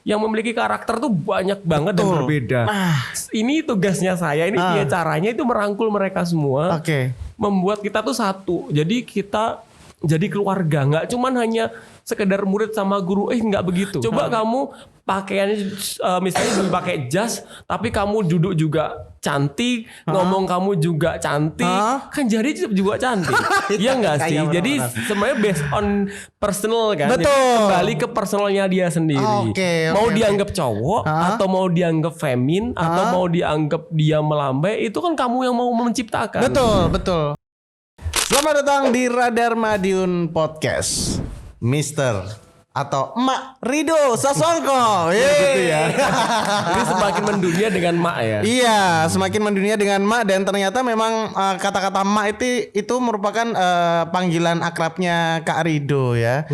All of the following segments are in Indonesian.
yang memiliki karakter tuh banyak banget dan berbeda. Ini tugasnya saya, ini dia caranya itu merangkul mereka semua. Membuat kita tuh satu. Jadi kita jadi keluarga, nggak cuman hanya sekedar murid sama guru, nggak begitu. Coba kamu pakaiannya misalnya pakai jas, tapi kamu duduk juga cantik, ngomong kamu juga cantik, kan jadi juga cantik. Iya nggak sih? Jadi sebenarnya based on personal kan. Betul. Jadi kembali ke personalnya dia sendiri. Mau dianggap cowok atau mau dianggap femin atau mau dianggap dia melambai, itu kan kamu yang mau menciptakan. Betul. Selamat datang di Radar Madiun Podcast, Mister atau Mak Rido Sasongko. Gitu ya. Ini semakin mendunia dengan Mak ya. Iya, semakin mendunia dengan Mak, dan ternyata memang kata-kata Mak itu merupakan panggilan akrabnya Kak Rido ya.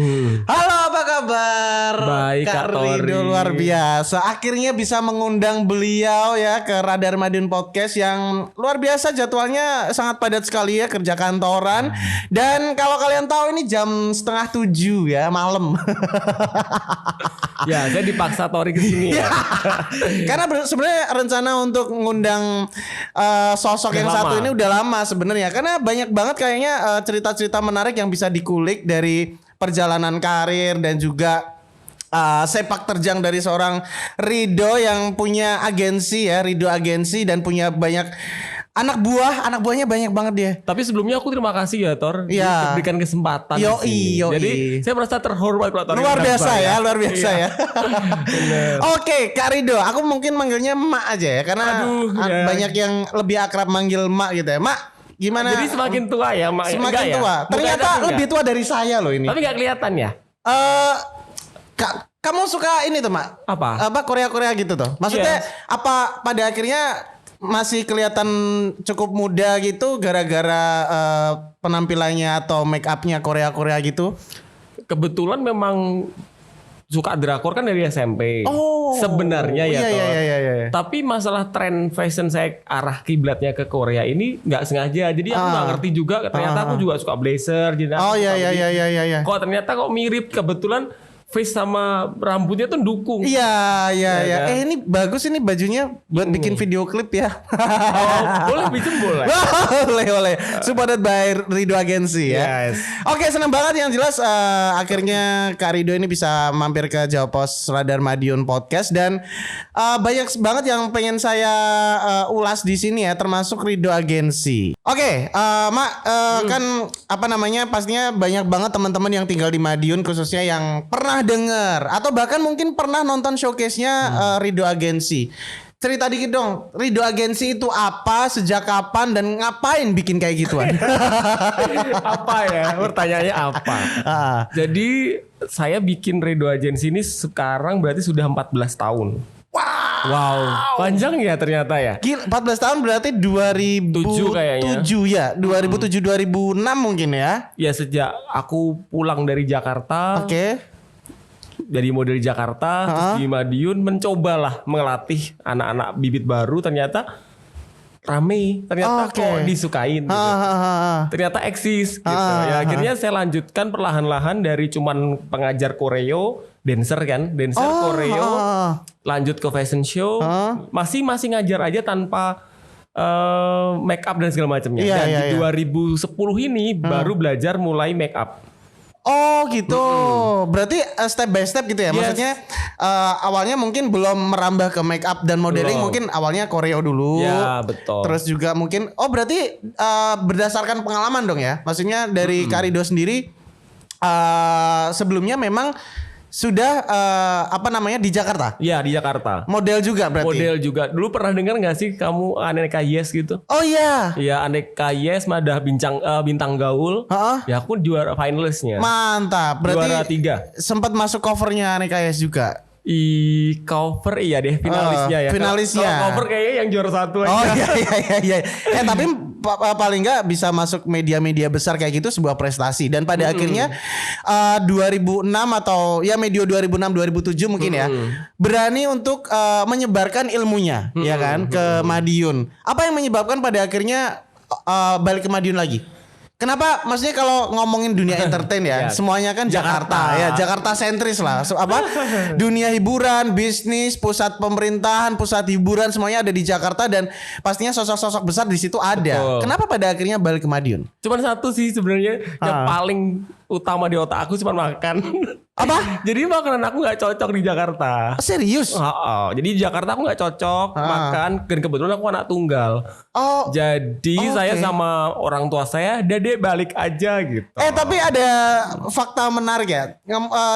Halo, apa kabar? Baik, Kak Rido, luar biasa. Akhirnya bisa mengundang beliau ya ke Radar Madiun Podcast yang luar biasa, jadwalnya sangat padat sekali ya, kerja kantoran. Dan kalau kalian tahu ini jam 6:30 ya malam. Ya, saya dipaksa Tori kesini ya. Karena sebenarnya rencana untuk ngundang sosok yang satu ini udah lama sebenarnya. Karena banyak banget kayaknya cerita-cerita menarik yang bisa dikulik dari perjalanan karir dan juga sepak terjang dari seorang Rido yang punya agensi ya, Rido Agensi, dan punya banyak anak buahnya banyak banget dia. Tapi sebelumnya aku terima kasih ya Tor, diberikan kesempatan. Jadi saya merasa terhormat Tor. Luar biasa ya. Oke, Kak Rido, aku mungkin manggilnya Mak aja ya, karena banyak yang lebih akrab manggil Mak gitu ya. Mak, gimana? Jadi semakin tua ya Mak. Semakin tua. Ternyata lebih tua dari saya loh ini. Tapi nggak kelihatan ya. Kamu suka ini tuh Mak? Apa Korea gitu tuh. Maksudnya apa pada akhirnya masih kelihatan cukup muda gitu gara-gara penampilannya atau make upnya Korea gitu? Kebetulan memang suka drakor kan dari SMP. Sebenarnya ya Tor. Iya. Tapi masalah tren fashion saya arah kiblatnya ke Korea ini nggak sengaja. Jadi aku nggak ngerti juga. Ternyata aku juga suka blazer. Jadi kok ternyata kok mirip, kebetulan face sama rambutnya tuh dukung. Iya. Ini bagus, ini bajunya buat bikin video klip ya. Boleh boleh. Boleh. Supported by Rido Agensi ya. Yes. Oke, senang banget yang jelas akhirnya Kak Rido ini bisa mampir ke Jawa Pos Radar Madiun Podcast, dan banyak banget yang pengen saya ulas di sini ya, termasuk Rido Agensi. Oke, Mak, kan apa namanya, pastinya banyak banget teman-teman yang tinggal di Madiun khususnya yang pernah dengar atau bahkan mungkin pernah nonton showcase-nya Rido Agensi. Cerita dikit dong, Rido Agensi itu apa, sejak kapan, dan ngapain bikin kayak gituan? Apa ya? Pertanyaannya apa? Jadi saya bikin Rido Agensi ini sekarang berarti sudah 14 tahun. Wow, panjang ya ternyata ya. Gila, 14 tahun berarti 2007 kayaknya. 7 ya, 2007-2006 mungkin ya. Ya, sejak aku pulang dari Jakarta. Jadi model di Jakarta, terus di Madiun mencobalah melatih anak-anak bibit baru, ternyata rame, ternyata kok disukain gitu. Ternyata eksis gitu. Ya akhirnya saya lanjutkan perlahan-lahan dari cuman pengajar koreo, dancer koreo, lanjut ke fashion show, masih ngajar aja tanpa make up dan segala macamnya. Dan di 2010 ini baru belajar mulai make up. Oh gitu, berarti step by step gitu ya. Maksudnya awalnya mungkin belum merambah ke make up dan modeling, mungkin awalnya koreo dulu. Ya betul. Terus juga mungkin, berarti berdasarkan pengalaman dong ya. Maksudnya dari Kak Rido sendiri sebelumnya memang sudah di Jakarta? Iya, di Jakarta. Model juga berarti? Model juga. Dulu pernah dengar gak sih kamu Aneka Yes gitu? Oh iya. Iya, Aneka Yes, Madah Bintang Gaul. Ya aku juara finalisnya. Mantap. Berarti juara 3. Sempat masuk covernya Aneka Yes juga? Cover iya deh, finalisnya ya. Finalisnya. Kalau cover kayaknya yang juara 1 aja. Oh iya. Tapi paling nggak bisa masuk media-media besar kayak gitu sebuah prestasi. Dan pada akhirnya 2006 atau ya medio 2006-2007 mungkin ya, berani untuk menyebarkan ilmunya ya kan ke Madiun. Apa yang menyebabkan pada akhirnya balik ke Madiun lagi? Kenapa? Maksudnya kalau ngomongin dunia entertain ya, semuanya kan Jakarta ya, Jakarta sentris lah. Dunia hiburan, bisnis, pusat pemerintahan, pusat hiburan semuanya ada di Jakarta dan pastinya sosok-sosok besar di situ ada. Betul. Kenapa pada akhirnya balik ke Madiun? Cuman satu sih sebenarnya yang paling utama di otak aku cuma makan. Apa? Jadi makanan aku nggak cocok di Jakarta. Serius? Jadi di Jakarta aku nggak cocok makan dan kebetulan aku anak tunggal. Jadi saya sama orang tua saya, Dede balik aja gitu. Tapi ada fakta menarik ya.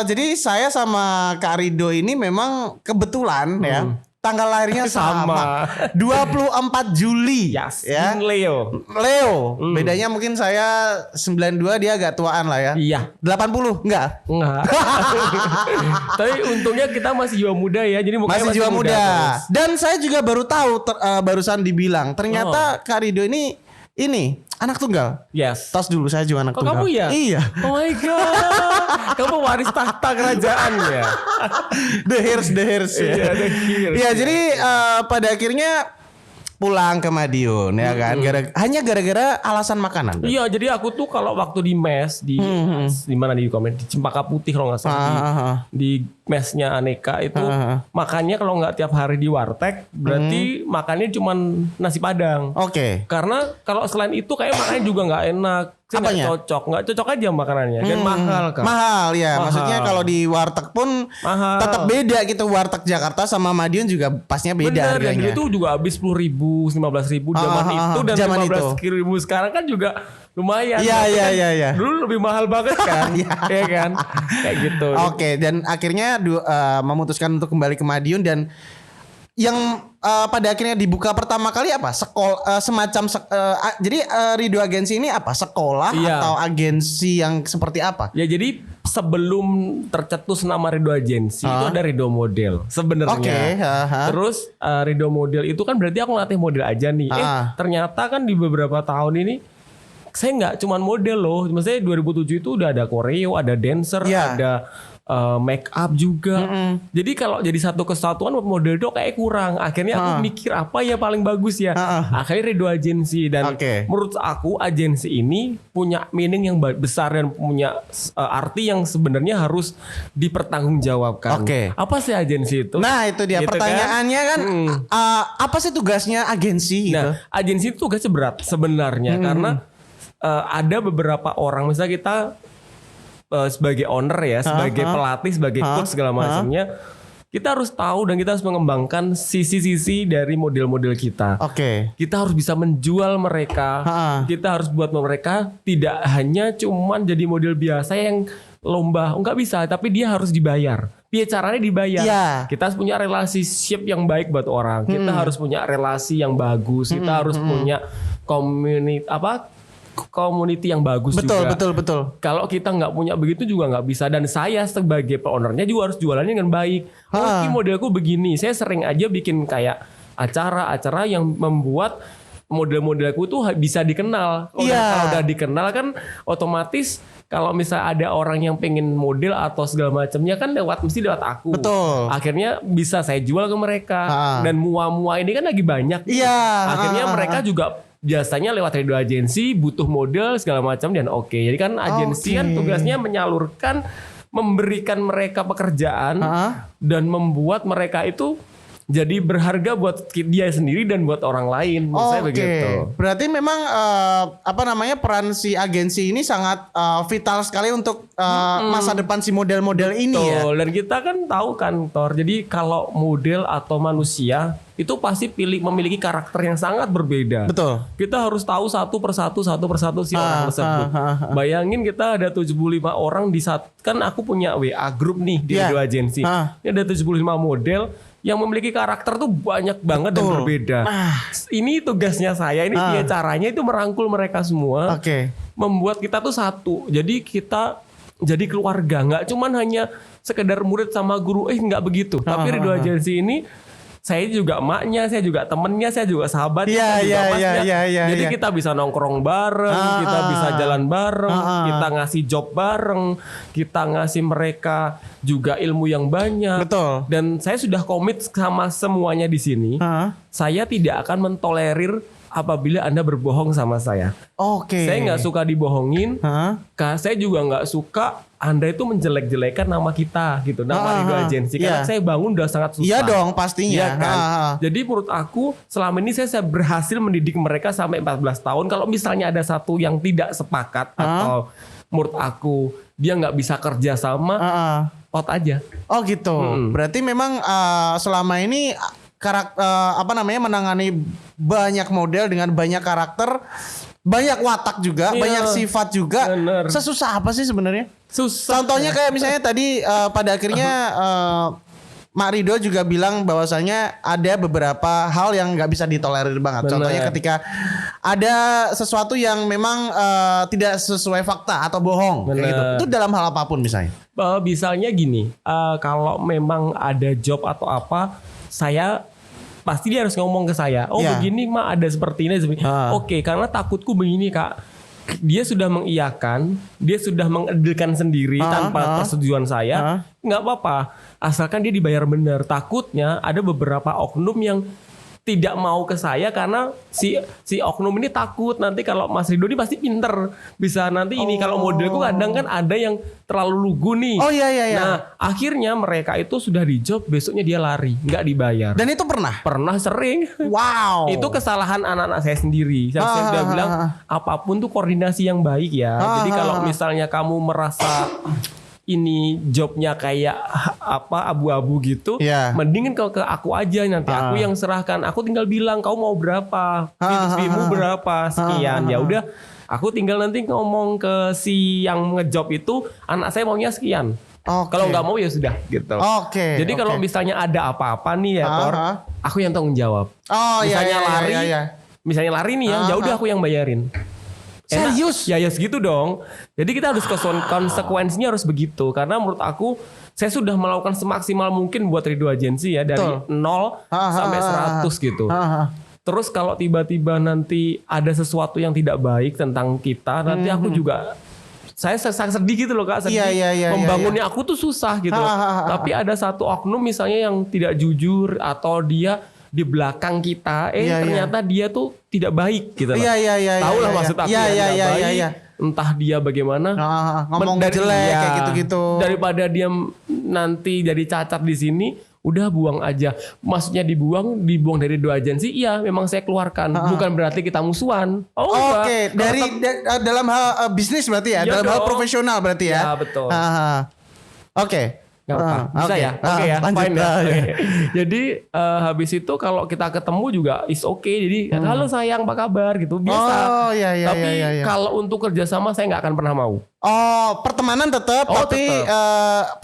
Jadi saya sama Kak Rido ini memang kebetulan ya. Tanggal lahirnya sama. 24 Juli. Yes, ya. Leo. Bedanya mungkin saya 92, dia agak tuaan lah ya. Iya. 80 enggak? Enggak. Tapi untungnya kita masih jiwa muda ya. Jadi masih jiwa muda. Dan saya juga baru tahu barusan dibilang ternyata Kak Rido ini anak tunggal. Yes. Tos dulu, saya juga anak tunggal. Kamu ya? Iya. Oh my god. Kamu waris tahta kerajaan ya. The heirs. Iya, the heirs. Iya, jadi pada akhirnya pulang ke Madiun ya kan, hanya gara-gara alasan makanan. Iya, jadi aku tuh kalau waktu di mes di mana di komen di Cempaka Putih kalau nggak salah di mesnya Aneka itu makannya kalau nggak tiap hari di warteg berarti makannya cuman nasi padang. Oke. Karena kalau selain itu kayak makannya juga nggak enak. Nggak cocok aja makanannya dan mahal kan. Mahal ya, maksudnya kalau di warteg pun tetap beda gitu, warteg Jakarta sama Madiun juga pastinya beda harganya. Dan itu juga habis 10.000, 15.000 zaman itu dan 15.000 sekarang kan juga lumayan. Iya. Dulu lebih mahal banget kan. Iya kan. Kayak gitu. Oke, dan akhirnya memutuskan untuk kembali ke Madiun dan yang pada akhirnya dibuka pertama kali apa? Sekolah semacam jadi Rido Agensi ini apa? Sekolah atau agensi yang seperti apa? Ya jadi sebelum tercetus nama Rido Agensi itu ada Rido Model sebenarnya. Terus Rido Model itu kan berarti aku ngelatih model aja nih. Ternyata kan di beberapa tahun ini saya nggak cuman model loh. Maksudnya 2007 itu udah ada koreo, ada dancer, ada make up juga. Jadi kalau jadi satu kesatuan model itu kayak kurang. Akhirnya aku mikir apa ya paling bagus ya. Akhirnya Rido Agensi dan menurut aku agensi ini punya meaning yang besar dan punya arti yang sebenarnya harus dipertanggungjawabkan. Apa sih agensi itu? Nah itu dia gitu pertanyaannya kan. Apa sih tugasnya agensi? Gitu? Nah agensi itu tugasnya berat sebenarnya karena ada beberapa orang misalnya kita sebagai owner ya, sebagai pelatih, sebagai coach segala macamnya, kita harus tahu dan kita harus mengembangkan sisi-sisi dari model-model kita. Kita harus bisa menjual mereka. Kita harus buat mereka tidak hanya cuman jadi model biasa yang lomba, nggak bisa, tapi dia harus dibayar. Caranya dibayar. Kita harus punya relationship yang baik buat orang. Kita harus punya relasi yang bagus. Kita harus punya community yang bagus juga. Betul. Kalau kita nggak punya begitu juga nggak bisa. Dan saya sebagai ownernya juga harus jualannya dengan baik. Ini modelku begini. Saya sering aja bikin kayak acara-acara yang membuat model-modelku tuh bisa dikenal. Kalau udah dikenal kan otomatis kalau misalnya ada orang yang pengen model atau segala macamnya kan mesti lewat aku. Akhirnya bisa saya jual ke mereka. Dan mua-mua ini kan lagi banyak. Akhirnya mereka juga biasanya lewat Rido Agensi butuh model segala macam dan jadi kan agensi kan tugasnya menyalurkan, memberikan mereka pekerjaan dan membuat mereka itu jadi berharga buat dia sendiri dan buat orang lain. Saya begitu. Berarti memang peran si agensi ini sangat vital sekali untuk masa depan si model-model ini ya. Dan kita kan tahu kan Thor. Jadi kalau model atau manusia itu pasti memiliki karakter yang sangat berbeda. Kita harus tahu satu persatu si orang tersebut. Bayangin kita ada 75 orang di saat kan aku punya WA group nih di Rido Agensi. Ini ada 75 model yang memiliki karakter tuh banyak banget dan berbeda. Ini tugasnya saya, ini caranya itu merangkul mereka semua. Membuat kita tuh satu. Jadi kita jadi keluarga, nggak cuman hanya sekedar murid sama guru, nggak begitu. Tapi Rido Agensi ini saya juga emaknya, saya juga temennya, saya juga sahabatnya, Jadi kita bisa nongkrong bareng, kita bisa jalan bareng, kita ngasih job bareng, kita ngasih mereka juga ilmu yang banyak. Dan saya sudah komit sama semuanya di sini. Saya tidak akan mentolerir apabila Anda berbohong sama saya. Oke. Saya nggak suka dibohongin. Saya juga nggak suka Anda itu menjelek-jelekan nama kita gitu, nama Ridho Agency. Karena saya bangun udah sangat susah. Iya dong, pastinya. Iya kan? Jadi menurut aku selama ini saya berhasil mendidik mereka sampai 14 tahun. Kalau misalnya ada satu yang tidak sepakat atau menurut aku dia nggak bisa kerja sama, out aja. Oh gitu. Berarti memang selama ini menangani banyak model dengan banyak karakter, banyak watak juga, banyak sifat juga. Bener. Sesusah apa sih sebenarnya? Susah. Contohnya kayak misalnya tadi pada akhirnya Mak Ridho juga bilang bahwasanya ada beberapa hal yang nggak bisa ditolerir banget. Bener. Contohnya ketika ada sesuatu yang memang tidak sesuai fakta atau bohong, kayak gitu. Itu dalam hal apapun misalnya. Misalnya gini, kalau memang ada job atau apa, saya pasti dia harus ngomong ke saya. Oh begini Mak, ada seperti ini. Oke, karena takutku begini Kak. Dia sudah mengiyakan, dia sudah mengedilkan sendiri tanpa persetujuan saya, nggak apa-apa, asalkan dia dibayar benar. Takutnya ada beberapa oknum yang tidak mau ke saya karena si oknum ini takut nanti kalau Mas Ridho ini pasti pinter, bisa nanti ini. Kalau modelku kadang kan ada yang terlalu lugu nih. Oh iya. Nah akhirnya mereka itu sudah di job, besoknya dia lari, nggak dibayar. Dan itu pernah sering. Wow. Itu kesalahan anak-anak saya sendiri. Saya sudah bilang apapun tuh koordinasi yang baik ya. Jadi kalau misalnya kamu merasa ini jobnya kayak abu-abu gitu, mendingin ke aku aja, nanti aku yang serahkan. Aku tinggal bilang kau mau berapa, fee-mu berapa, sekian. Ya udah, aku tinggal nanti ngomong ke si yang ngejob itu, anak saya maunya sekian. Kalau nggak mau ya sudah gitu. Jadi kalau misalnya ada apa-apa nih ya, aku yang tanggung jawab. Misalnya misalnya lari nih ya udah aku yang bayarin. Serius? Ya segitu dong. Jadi kita harus konsekuensinya harus begitu. Karena menurut aku saya sudah melakukan semaksimal mungkin buat Ridho Agency ya. Dari 0 sampai 100 gitu. Terus kalau tiba-tiba nanti ada sesuatu yang tidak baik tentang kita, nanti aku juga saya sedih gitu loh Kak. Sedih. Membangunnya aku tuh susah gitu. Tapi ada satu oknum misalnya yang tidak jujur atau dia di belakang kita, ternyata dia tuh tidak baik gitu loh. Tahu lah maksud aku tidak baik. Entah dia bagaimana ngomong jelek kayak gitu-gitu. Daripada dia nanti jadi cacat di sini, udah buang aja. Maksudnya dibuang dari Ridho Agency. Iya, memang saya keluarkan. Bukan berarti kita musuhan. Oke. Dalam hal bisnis berarti ya, dalam hal profesional berarti ya. Ya betul. Oke. Gak apa-apa. Bisa ya? Oke ya. Fine ya. Jadi habis itu kalau kita ketemu juga is okay. Jadi halo sayang apa kabar gitu. Biasa. Tapi kalau untuk kerjasama saya nggak akan pernah mau. Pertemanan tetap, tapi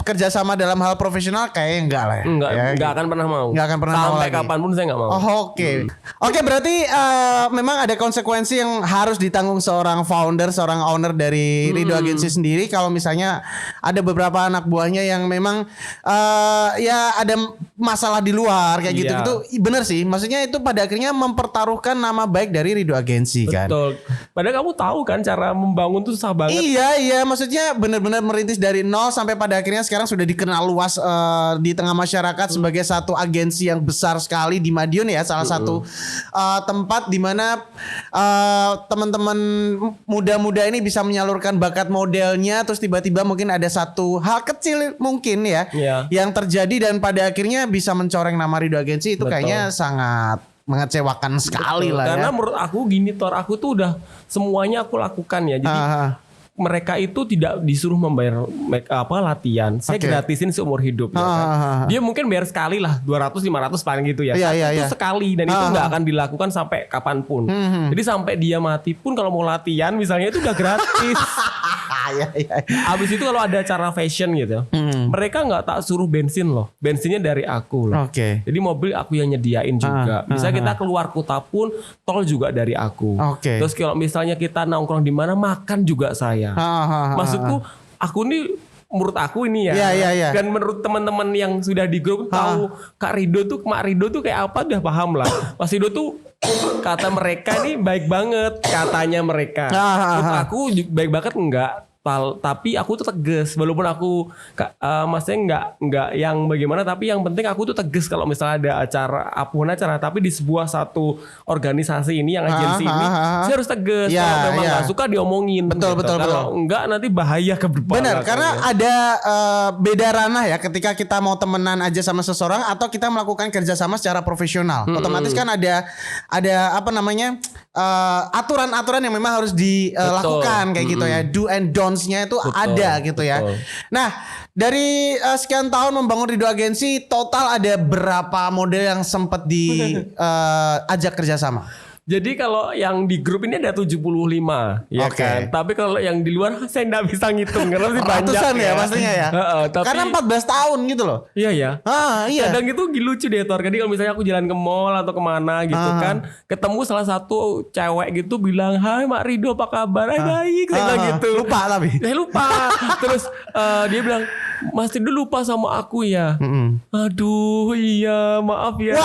kerjasama dalam hal profesional kayaknya enggak lah ya. Enggak akan pernah mau. Enggak akan pernah mau lagi. Sampai kapanpun saya enggak mau. Oke, berarti memang ada konsekuensi yang harus ditanggung seorang founder, seorang owner dari Ridho Agency sendiri. Kalau misalnya ada beberapa anak buahnya yang memang ya ada masalah di luar kayak gitu-gitu. Bener sih, maksudnya itu pada akhirnya mempertaruhkan nama baik dari Ridho Agency kan. Betul. Padahal kamu tahu kan cara membangun tuh susah banget. Iya, maksudnya benar-benar merintis dari nol sampai pada akhirnya sekarang sudah dikenal luas di tengah masyarakat sebagai satu agensi yang besar sekali di Madiun ya, salah satu tempat di mana teman-teman muda-muda ini bisa menyalurkan bakat modelnya, terus tiba-tiba mungkin ada satu hal kecil mungkin ya yang terjadi dan pada akhirnya bisa mencoreng nama Ridho Agency itu kayaknya sangat mengecewakan sekali lah ya. Karena menurut aku gini Tor, aku tuh udah semuanya aku lakukan ya. Jadi mereka itu tidak disuruh membayar latihan. Saya gratisin seumur hidup. Kan? Dia mungkin bayar sekali lah 200-500 paling gitu ya. Itu sekali dan itu nggak akan dilakukan sampai kapanpun. Jadi sampai dia mati pun kalau mau latihan misalnya itu udah gratis. Abis itu kalau ada acara fashion gitu, mereka nggak tak suruh bensin loh. Bensinnya dari aku loh. Jadi mobil aku yang nyediain juga. Bisa kita keluar kota pun tol juga dari aku. Terus kalau misalnya kita nongkrong di mana makan juga saya. Maksudku aku nih menurut aku ini ya. Dan menurut teman-teman yang sudah di grup tahu Kak Ridho tuh, Mak Ridho tuh kayak apa udah paham lah. Mas Ridho tuh kata mereka nih baik banget katanya mereka. Menurut aku baik banget enggak. tapi aku tuh tegas walaupun aku maksudnya nggak yang bagaimana, tapi yang penting aku tuh tegas kalau misalnya ada acara tapi di sebuah satu organisasi ini yang agensi ini saya harus tegas. Kalau memang nggak suka diomongin. Betul. Kalau enggak nanti bahaya ke depan. Benar, karena ada beda ranah ya ketika kita mau temenan aja sama seseorang atau kita melakukan kerjasama secara profesional. Otomatis kan ada apa namanya aturan-aturan yang memang harus dilakukan kayak gitu ya. Do and don'ts-nya itu ada gitu ya. Nah, dari sekian tahun membangun Ridho Agensi, total ada berapa model yang sempat diajak kerjasama? Jadi kalau yang di grup ini ada 75 ya kan. Tapi kalau yang di luar saya enggak bisa ngitung karena masih banyak. Ratusan ya pastinya ya. Tapi, karena 14 tahun gitu loh. Iya ya. Iya. Kadang itu lucu deh Tor. Jadi kalau misalnya aku jalan ke mall atau kemana gitu kan, ketemu salah satu cewek gitu bilang, "Hai Mak Ridho, apa kabar?" Baik, saya bilang gitu. Lupa tapi. Saya lupa. Terus dia bilang, "Mas Ridho lupa sama aku ya?" Aduh, iya, maaf ya.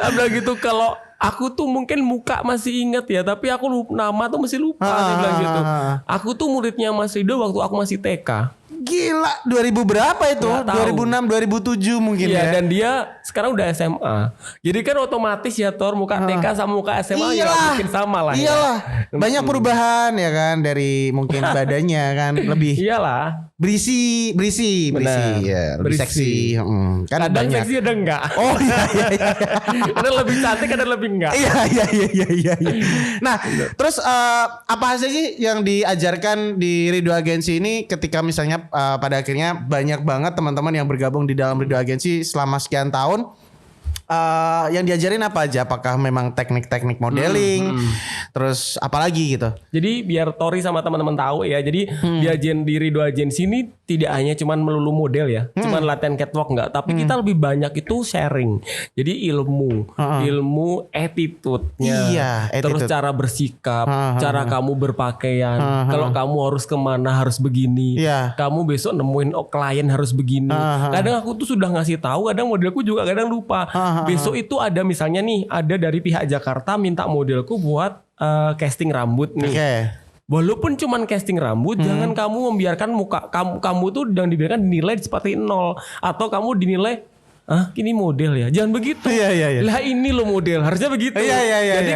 Dia bilang gitu. Kalau aku tuh mungkin muka masih inget ya, tapi aku nama tuh masih lupa. Dia bilang gitu. Aku tuh muridnya Mas Ridho waktu aku masih TK. Gila, 2000 berapa itu? 2006, 2007 mungkin ya. Dan dia sekarang udah SMA. Jadi kan otomatis ya Tor, muka TK sama muka SMA ya mungkin sama lah. Iyalah. Ya. Banyak perubahan ya kan, dari mungkin badannya kan lebih. Iyalah. Berisi ya, lebih seksi. Kan kadang banyak. Seksi ada enggak? Oh iya. Ada lebih cantik, ada lebih enggak. Iya. Nah, terus apa aja sih yang diajarkan di Ridho Agensi ini ketika misalnya pada akhirnya banyak banget teman-teman yang bergabung di dalam Ridho Agensi selama sekian tahun. Yang diajarin apa aja? Apakah memang teknik-teknik modeling? Terus apalagi gitu? Jadi biar Tori sama teman-teman tahu ya. Jadi di Ridho Agensi ini tidak hanya cuman melulu model ya, cuman latihan catwalk enggak, tapi kita lebih banyak itu sharing. Jadi ilmu attitude-nya, terus cara bersikap, cara kamu berpakaian. Kalau kamu harus kemana harus begini. Kamu besok nemuin klien harus begini. Kadang aku tuh sudah ngasih tahu, kadang modelku juga kadang lupa. Besok itu ada misalnya nih, ada dari pihak Jakarta minta modelku buat casting rambut nih. Walaupun cuman casting rambut, jangan kamu membiarkan muka kamu tuh yang dibiarkan dinilai seperti 0 atau kamu dinilai ini model ya. Jangan begitu. Iya. Lah ini lo model, harusnya begitu. Jadi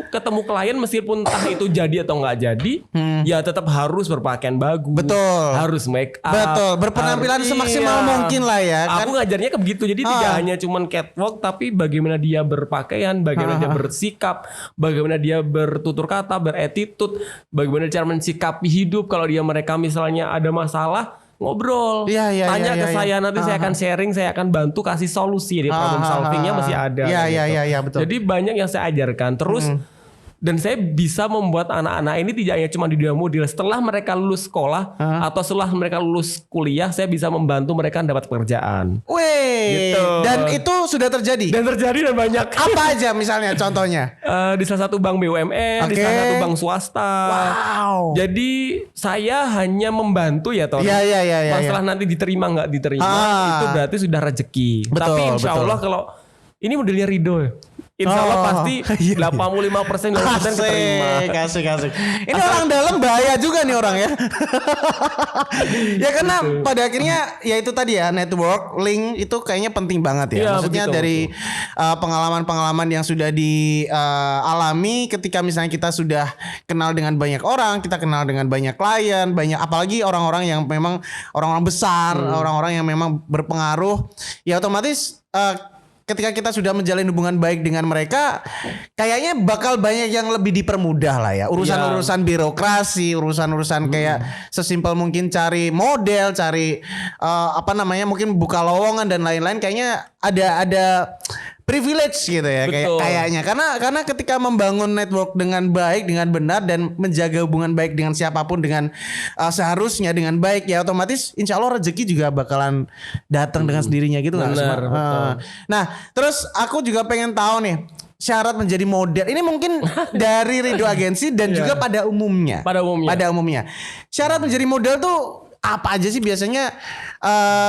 ketemu klien meskipun entah itu jadi atau nggak jadi, ya tetap harus berpakaian bagus. Betul. Harus make up. Betul. Berpenampilan semaksimal mungkin lah ya. Aku ngajarnya kayak begitu. Jadi tidak hanya cuman catwalk, tapi bagaimana dia berpakaian, bagaimana dia bersikap, bagaimana dia bertutur kata, berattitude, bagaimana cara mensikapi hidup. Kalau mereka misalnya ada masalah, ngobrol, tanya ke saya, nanti saya akan sharing, saya akan bantu kasih solusi. Di problem solvingnya masih ada. Iya, betul. Jadi banyak yang saya ajarkan terus. Dan saya bisa membuat anak-anak ini tidak hanya cuma di dunia model. Setelah mereka lulus sekolah atau setelah mereka lulus kuliah, saya bisa membantu mereka dapat pekerjaan. Gitu. Dan itu sudah terjadi? Dan banyak. Apa aja misalnya contohnya? Di salah satu bank BUMN, di salah satu bank swasta. Wow. Jadi saya hanya membantu ya Tor. Iya. Masalah nanti diterima nggak diterima, itu berarti sudah rezeki. Tapi insya Allah kalau ini modelnya Ridho, insya Allah pasti 85% keterima. Kasih. Ini orang dalam bahaya juga nih orang ya. Ya karena pada akhirnya ya itu tadi ya, network, link itu kayaknya penting banget ya. Maksudnya dari pengalaman-pengalaman yang sudah dialami ketika misalnya kita sudah kenal dengan banyak orang, kita kenal dengan banyak klien, apalagi orang-orang yang memang orang-orang besar, orang-orang yang memang berpengaruh, ya otomatis ketika kita sudah menjalin hubungan baik dengan mereka, kayaknya bakal banyak yang lebih dipermudah lah ya. Urusan-urusan birokrasi, urusan-urusan kayak sesimpel mungkin cari model, cari mungkin buka lowongan dan lain-lain. Kayaknya ada privilege gitu ya kayaknya. Karena ketika membangun network dengan baik, dengan benar dan menjaga hubungan baik dengan siapapun dengan seharusnya dengan baik, ya otomatis insya Allah rezeki juga bakalan datang dengan sendirinya gitu kan. Nah, terus aku juga pengen tahu nih, syarat menjadi model ini mungkin dari Ridho Agensi dan juga pada umumnya. Pada umumnya. Syarat menjadi model tuh apa aja sih biasanya?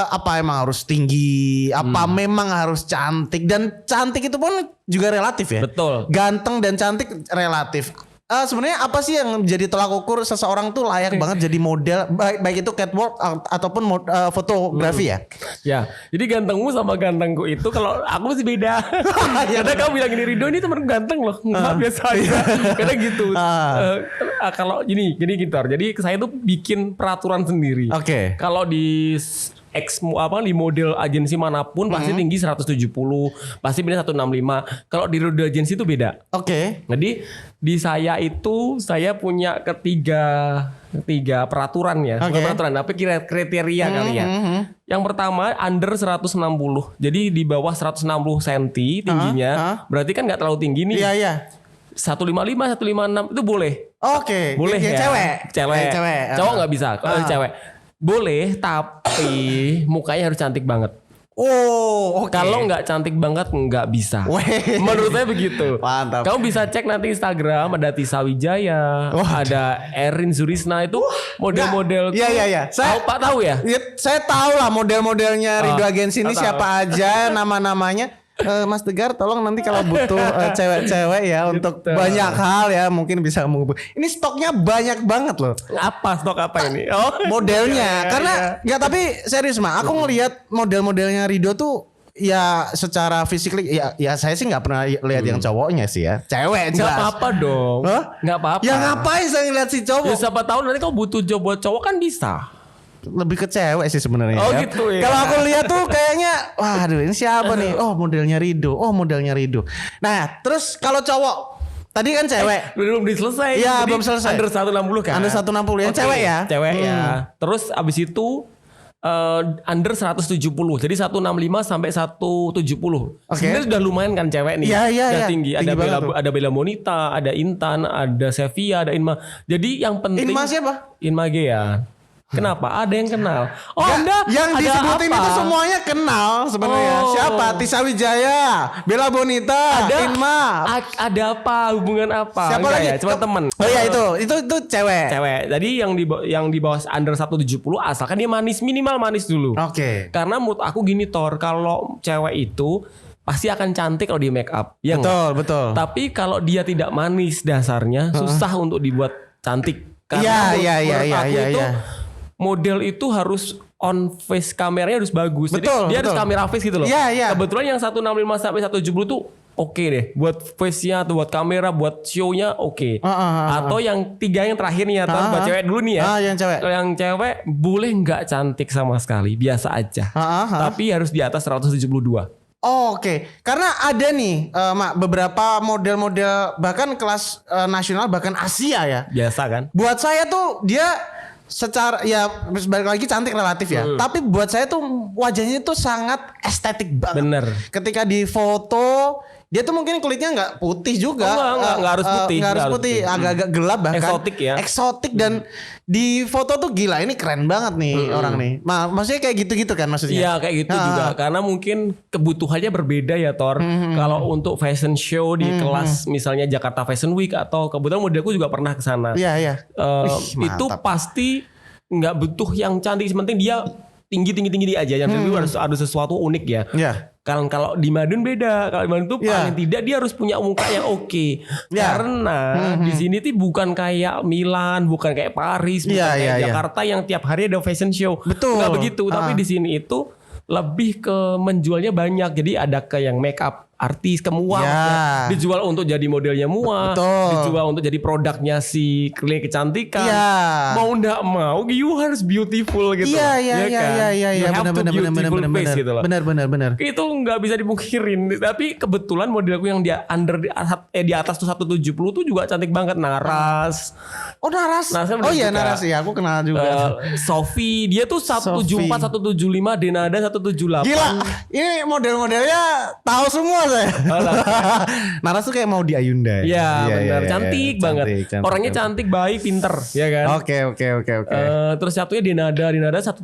Apa emang harus tinggi? Apa memang harus cantik? Dan cantik itu pun juga relatif ya. Betul. Ganteng dan cantik relatif. sebenarnya apa sih yang menjadi tolak ukur seseorang tuh layak banget jadi model, baik itu catwalk ataupun fotografi ya? Ya, jadi gantengmu sama gantengku itu kalau aku masih beda. Karena kamu bilang gini, Ridho ini temen ganteng loh, nggak biasa aja. Karena gitu. Kalau gini gitu. Jadi saya tuh bikin peraturan sendiri. Oke. Kalau di di model agensi manapun pasti tinggi 170, pasti beda 165. Kalau di Ridho agensi itu beda. Oke. Jadi di saya itu saya punya ketiga peraturan ya. Bukan peraturan tapi kriteria kali ya. Yang pertama under 160. Jadi di bawah 160 cm tingginya. Berarti kan nggak terlalu tinggi nih. Iya, iya. 155, 156 itu boleh. Oke. Boleh ya. Cewek. Cowok nggak bisa. Kalau cewek boleh, tapi mukanya harus cantik banget. Oh, oke. Kalau nggak cantik banget nggak bisa. Menurut saya begitu. Mantap. Kamu bisa cek nanti Instagram, ada Tisa Wijaya, ada Erin Zurisna, itu model-model. Iya. Tahu ya? Saya tahu lah model-modelnya Ridho Agensi ini siapa aja, nama-namanya. Mas Tegar, tolong nanti kalau butuh cewek-cewek ya untuk banyak hal ya mungkin bisa menghubungi. Ini stoknya banyak banget loh. Stok apa ini? Oh, modelnya. Karena nggak, tapi serius mah, aku ngelihat model-modelnya Ridho tuh ya secara fisik ya saya sih nggak pernah lihat yang cowoknya sih ya. Cewek jelas. Nggak apa-apa dong. Nggak apa-apa. Ya ngapain saya ngeliat si cowok? Ya siapa tahu nanti kau butuh job buat cowok kan bisa. Lebih ke cewek sih sebenarnya. Oh ya. Gitu ya. Kalau aku lihat tuh kayaknya, waduh ini siapa nih? Oh modelnya Ridho. Nah terus kalau cowok, tadi kan cewek. Belum diselesai. Iya belum selesai. Under 160 kan? Under 160 yang cewek ya? Cewek ya. Terus abis itu under 170. Jadi 165 sampai 170. Sebenarnya sudah lumayan kan cewek nih. Iya. Udah tinggi. Ada Bella Monita, ada Intan, ada Sevia, ada Inma. Jadi yang penting. Inma siapa? Inma Gea. Kenapa? Ada yang kenal. Oh, Anda yang disebutin itu semuanya kenal sebenarnya. Siapa? Tisa Wijaya, Bella Bonita, Inma. Ada apa? Hubungan apa? Siapa lagi? Ya, cuma teman. Oh iya itu cewek. Jadi yang di bawah under 170 asalkan dia minimal manis dulu. Oke. Karena menurut aku gini Thor, kalau cewek itu pasti akan cantik kalau di make up. Ya betul. Tapi kalau dia tidak manis dasarnya susah untuk dibuat cantik. Karena menurut aku itu model itu harus on face kameranya harus bagus. Jadi dia harus kamera face gitu loh. Iya. Kebetulan yang 165 sampai 170 tuh oke deh. Buat face-nya atau buat kamera, buat show-nya oke. Atau yang tiga yang terakhirnya buat cewek dulu nih ya. Yang cewek boleh nggak cantik sama sekali, biasa aja. Tapi harus di atas 172. Oke. Karena ada nih Mak, beberapa model-model bahkan kelas nasional bahkan Asia ya. Biasa kan? Buat saya tuh dia secara ya balik lagi cantik relatif ya. Tapi buat saya tuh wajahnya tuh sangat estetik banget. Bener. Ketika di foto dia tuh mungkin kulitnya nggak putih juga. Nggak harus putih. Nggak harus putih. Agak-agak gelap bahkan. Eksotik ya. Eksotik dan di foto tuh gila ini keren banget nih orang nih. Maksudnya kayak gitu-gitu kan maksudnya. Iya kayak gitu juga. Karena mungkin kebutuhannya berbeda ya Thor. Kalau untuk fashion show di kelas misalnya Jakarta Fashion Week atau kebetulan modelku juga pernah ke sana. Iya. Itu pasti nggak butuh yang cantik. Penting dia tinggi aja. Yang kedua harus ada sesuatu unik ya. Iya. Kalau di Madun beda. Kalau di Madun tuh paling tidak dia harus punya muka yang oke. Karena di sini tuh bukan kayak Milan, bukan kayak Paris, bukan kayak Jakarta yang tiap hari ada fashion show. Betul. Nggak begitu. Tapi di sini itu lebih ke menjualnya banyak. Jadi ada ke yang make up artis ke Mua, dijual untuk jadi modelnya Mua, dijual untuk jadi produknya si klinik kecantikan. Mau ndak mau, you harus beautiful gitu. Iya. Benar. Itu nggak bisa dipungkirin. Tapi kebetulan modelku yang di atas tuh 170 tuh juga cantik banget. Naras. Oh Naras. Naras ya, aku kenal juga. Sophie, dia tuh 174, 175, Denada 178. Gila, ini model-modelnya tahu semua saya. Naras tuh kayak mau di Ayunda. Iya benar, cantik banget. Orangnya cantik, baik, pinter, ya kan? Oke. Terus satunya Denada 178.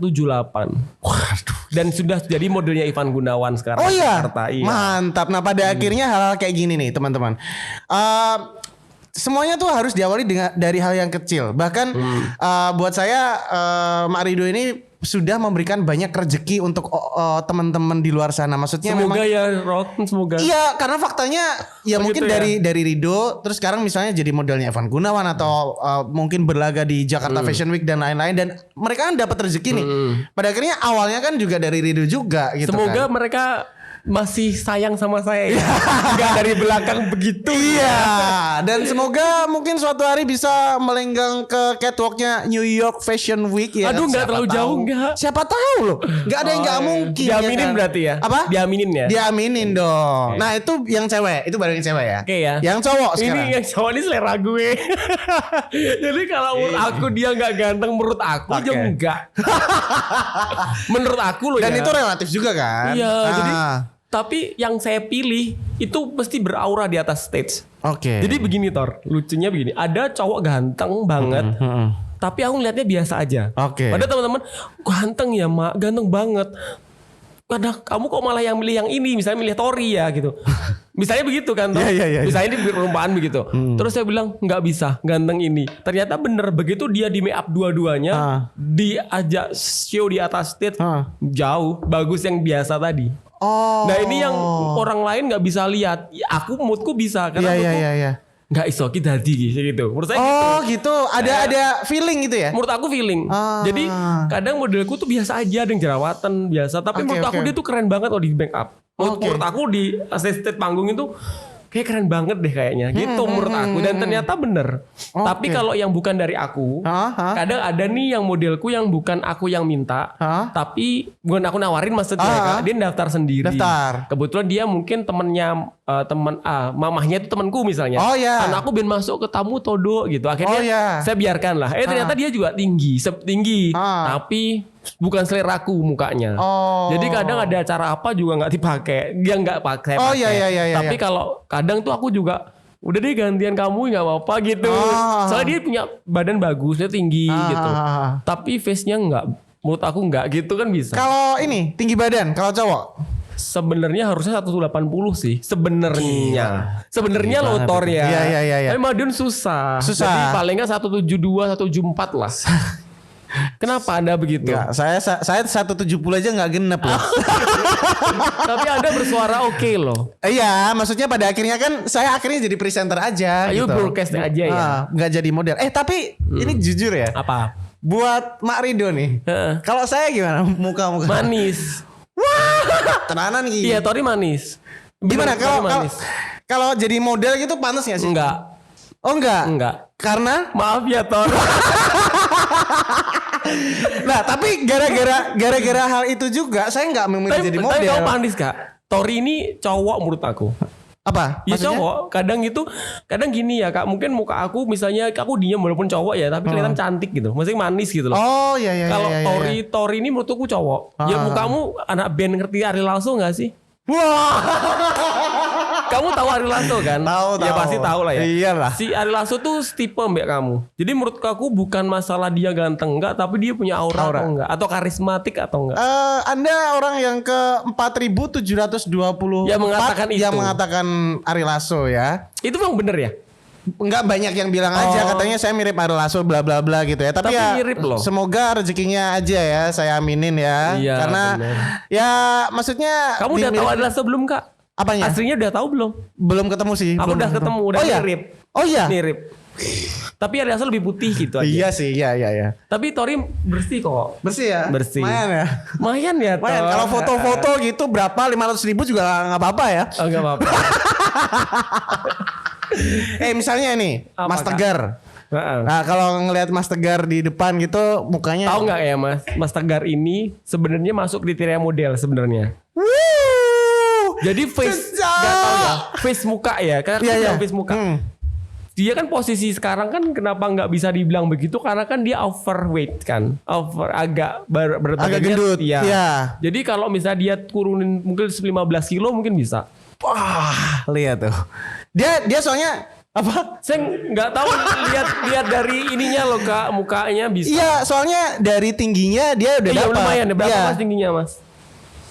Waduh. Dan sudah jadi modelnya Ivan Gunawan sekarang. Oh iya. Jakarta, iya. Mantap. Nah pada akhirnya hal-hal kayak gini nih teman-teman. Semuanya tuh harus diawali dari hal yang kecil. Bahkan buat saya Mak Ridho ini sudah memberikan banyak rezeki untuk teman-teman di luar sana. Maksudnya semoga memang ya Rod, semoga. Iya, karena faktanya ya mungkin gitu dari Rido terus sekarang misalnya jadi modelnya Evan Gunawan atau mungkin berlaga di Jakarta Fashion Week dan lain-lain, dan mereka kan dapat rezeki nih. Pada akhirnya awalnya kan juga dari Rido juga gitu. Semoga kan. mereka masih sayang sama saya ya. Enggak dari belakang begitu. Iya, dan semoga mungkin suatu hari bisa melenggang ke catwalknya New York Fashion Week ya. Aduh, nggak terlalu jauh nggak. Siapa tahu loh, nggak ada yang nggak mungkin. Diaminin ya kan? berarti ya? Apa? Diaminin ya? Diaminin dong. Nah itu yang cewek, itu baru yang cewek ya. Oke ya. Yang cowok sekarang. Ini yang cowok ini selera gue. Jadi kalau menurut aku dia nggak ganteng, menurut aku aja enggak. Menurut aku loh Dan ya. itu relatif juga kan. Iya, jadi tapi yang saya pilih itu mesti beraura di atas stage. Oke. Jadi begini Tor, lucunya begini. Ada cowok ganteng banget, tapi aku ngeliatnya biasa aja. Oke. Padahal teman-teman, ganteng ya Mak, ganteng banget. Kadang kamu kok malah yang milih yang ini, misalnya milih Tori ya gitu. Misalnya begitu kan Tor. Iya. Misalnya ini perumpamaan begitu. Terus saya bilang nggak bisa, ganteng ini. Ternyata bener, begitu dia di make up dua-duanya, diajak show di atas stage, jauh bagus yang biasa tadi. Oh. Nah ini yang orang lain nggak bisa lihat. Aku moodku bisa karena Iya. nggak iso kita gitu. Menurut saya gitu. Ada feeling gitu ya. menurut aku feeling. Jadi kadang modelku tuh biasa aja, ada yang jerawatan biasa. Tapi menurut aku dia tuh keren banget kalau di make up. Menurut aku di stage panggung itu kayak keren banget deh kayaknya. Gitu menurut aku. Dan ternyata bener. Tapi kalau yang bukan dari aku, kadang ada nih yang modelku yang bukan aku yang minta, tapi bukan aku nawarin maksudnya. Dia daftar sendiri. Kebetulan dia mungkin temennya mamahnya itu temanku misalnya. Anakku ben masuk ke tamu todo gitu. Akhirnya saya biarkan lah. Ternyata dia juga tinggi, tapi bukan seleraku mukanya. Jadi kadang ada acara apa juga nggak dipakai, dia nggak pakai. Tapi kalau kadang tuh aku juga udah deh gantian kamu nggak apa-apa gitu. Soalnya dia punya badan bagus, dia tinggi gitu. Tapi face-nya nggak, menurut aku nggak gitu kan bisa. Kalau ini tinggi badan, kalau cowok sebenarnya harusnya 180 sih sebenarnya. Sebenarnya lotor ya. Iya. Tapi Madiun susah. Jadi paling nggak 172, 174 lah. Kenapa Anda begitu? Enggak, saya 170 aja nggak genep loh. Tapi Anda bersuara oke loh. Iya, maksudnya pada akhirnya kan saya akhirnya jadi presenter aja. Ayo gitu. broadcast aja ya. Nggak jadi model. Tapi ini jujur ya. Apa? Buat Mak Rido nih. Kalau saya gimana muka-muka? Manis. Wah, tenanan gitu. Iya, Tori manis. Gimana kalau jadi model gitu pantas nggak sih? Enggak. Oh enggak? Enggak. Karena? Maaf ya Tor. Nah tapi gara-gara hal itu juga saya nggak memilih jadi model. Tapi kamu panis Kak. Tori ini cowok menurut aku. Apa? Ya cowok. Kadang gini ya Kak. Mungkin muka aku misalnya aku diam walaupun cowok ya, tapi kelihatan cantik gitu. Maksudnya manis gitu loh. Oh iya. Kalau Tori ini menurut aku cowok. Ya mukamu anak band ngerti Ari Lasso nggak sih? Wah. Kamu tahu Ari Lasso kan? Tahu. Ya pasti tahu lah ya. Iyalah. Si Ari Lasso tuh tipe mbak kamu. Jadi menurut aku bukan masalah dia ganteng enggak, tapi dia punya aura. Atau enggak, atau karismatik atau enggak. Anda orang yang ke 4.720 yang mengatakan itu. Yang mengatakan Ari Lasso ya. Itu memang bener ya? Enggak, banyak yang bilang aja katanya saya mirip Ari Lasso bla bla bla gitu ya. Tapi ya mirip loh. Semoga rezekinya aja ya, saya aminin ya. Iya, karena bener. Ya maksudnya kamu udah tahu Ari Lasso belum Kak? Apanya? Aslinya udah tahu belum? Belum ketemu sih. Aku udah ketemu, udah mirip. Oh iya. Mirip. Tapi Ari Lasso lebih putih gitu aja. Iya sih, iya. Tapi Tori bersih kok. Bersih ya? Bersih. Lumayan ya? Lumayan. Kalau foto-foto gitu berapa 500.000 juga nggak apa-apa ya? Oh nggak apa-apa. Misalnya nih Apa, Mas Tegar. Nah kalau ngelihat Mas Tegar di depan gitu mukanya. Tahu nggak ya Mas Tegar ini sebenarnya masuk kriteria model sebenarnya. Jadi face nggak tahu ya, face muka ya, karena face muka. Dia kan posisi sekarang kan kenapa nggak bisa dibilang begitu karena kan dia overweight kan, agak agak gendut. Ya. Jadi kalau misalnya dia turunin mungkin 15 kilo mungkin bisa. Wah, lihat tuh. Dia soalnya apa? Saya nggak tahu lihat dari ininya loh Kak, mukanya bisa. Iya, soalnya dari tingginya dia udah dapat. Lumayan. Berapa Mas tingginya Mas?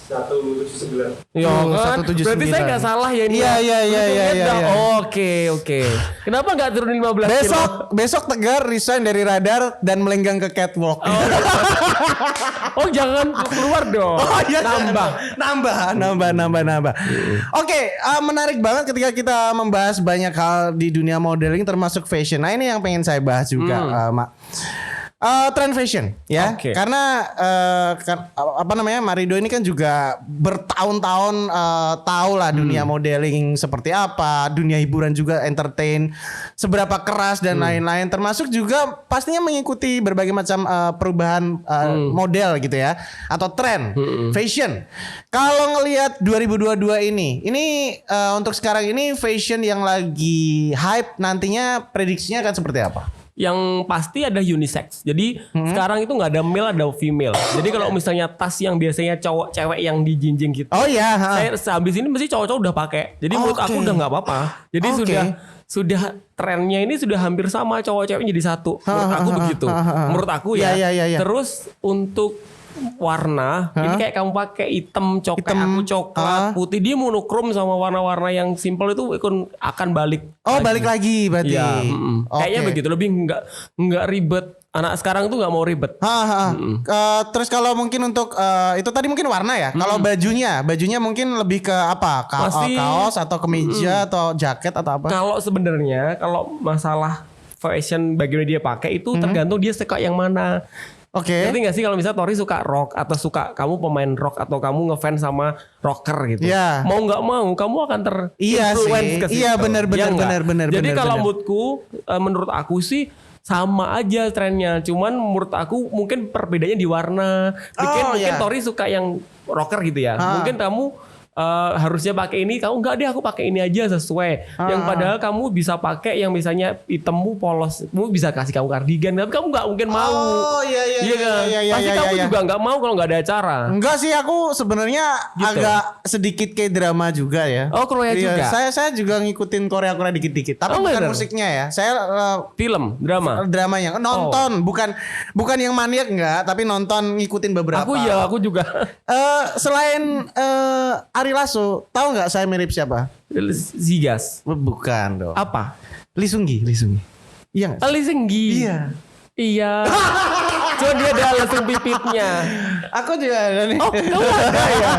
179. Ya kan? Berarti saya nggak salah ya ini. Iya. Oke. Kenapa nggak turunin 15 kilo? Besok Tegar resign dari Radar dan melenggang ke catwalk. Oh jangan keluar dong. Oh iya. Nambah. Oke, menarik banget ketika kita membahas banyak hal di dunia modeling termasuk fashion. Nah ini yang pengen saya bahas juga, Mak. Trend fashion ya, karena Marido ini kan juga bertahun-tahun tahu lah dunia modeling seperti apa, dunia hiburan juga entertain seberapa keras dan lain-lain, termasuk juga pastinya mengikuti berbagai macam perubahan model gitu ya, atau tren fashion. Kalau ngelihat 2022 ini untuk sekarang ini fashion yang lagi hype nantinya prediksinya akan seperti apa? Yang pasti ada unisex. Jadi sekarang itu nggak ada male, ada female. Jadi kalau misalnya tas yang biasanya cowok cewek yang dijinjing gitu. Oh iya. Saya habis ini mesti cowok-cowok udah pakai. Jadi menurut aku udah nggak apa-apa. Jadi sudah trennya ini sudah hampir sama, cowok cewek jadi satu. Menurut aku begitu. Menurut aku ya. Terus untuk warna, ini kayak kamu pakai hitam, aku coklat, putih, dia monokrom sama warna-warna yang simple itu akan balik. Oh, balik lagi berarti. Ya, kayaknya begitu, lebih nggak ribet. Anak sekarang tuh nggak mau ribet. Terus kalau mungkin untuk itu tadi mungkin warna ya. Kalau bajunya mungkin lebih ke apa? Kaos atau kemeja atau jaket atau apa? Kalau sebenarnya kalau masalah fashion bagaimana dia pakai itu tergantung dia suka yang mana. Ngerti gak sih kalau misalnya Tori suka rock atau suka kamu pemain rock atau kamu ngefans sama rocker gitu. Mau nggak mau kamu akan terinfluence ke situ. Iya benar. Jadi kalau menurut aku sih sama aja trennya. Cuman menurut aku mungkin perbedaannya di warna. Mungkin Tori suka yang rocker gitu ya. Mungkin kamu harusnya pakai ini, kamu enggak deh aku pakai ini aja sesuai. Yang padahal kamu bisa pakai yang misalnya hitammu polos, kamu bisa kasih kamu kardigan, tapi kamu nggak mungkin mau. Iya. Pasti kamu juga nggak mau kalau nggak ada acara. Enggak sih, aku sebenarnya agak sedikit kayak drama juga ya. Oh Korea juga. Saya juga ngikutin Korea dikit-dikit, tapi bukan musiknya ya. Saya film, dramanya nonton, bukan yang maniak enggak, tapi nonton ngikutin beberapa. Aku juga. Selain Ari Lasso, tahu nggak saya mirip siapa? Zigas. Bukan dong. Apa? Lee Seung-gi. Iya nggak? Lee Seung-gi. Iya. Cuma dia ada langsung pipitnya. Aku juga ada nih. Oh, kamu ada ya?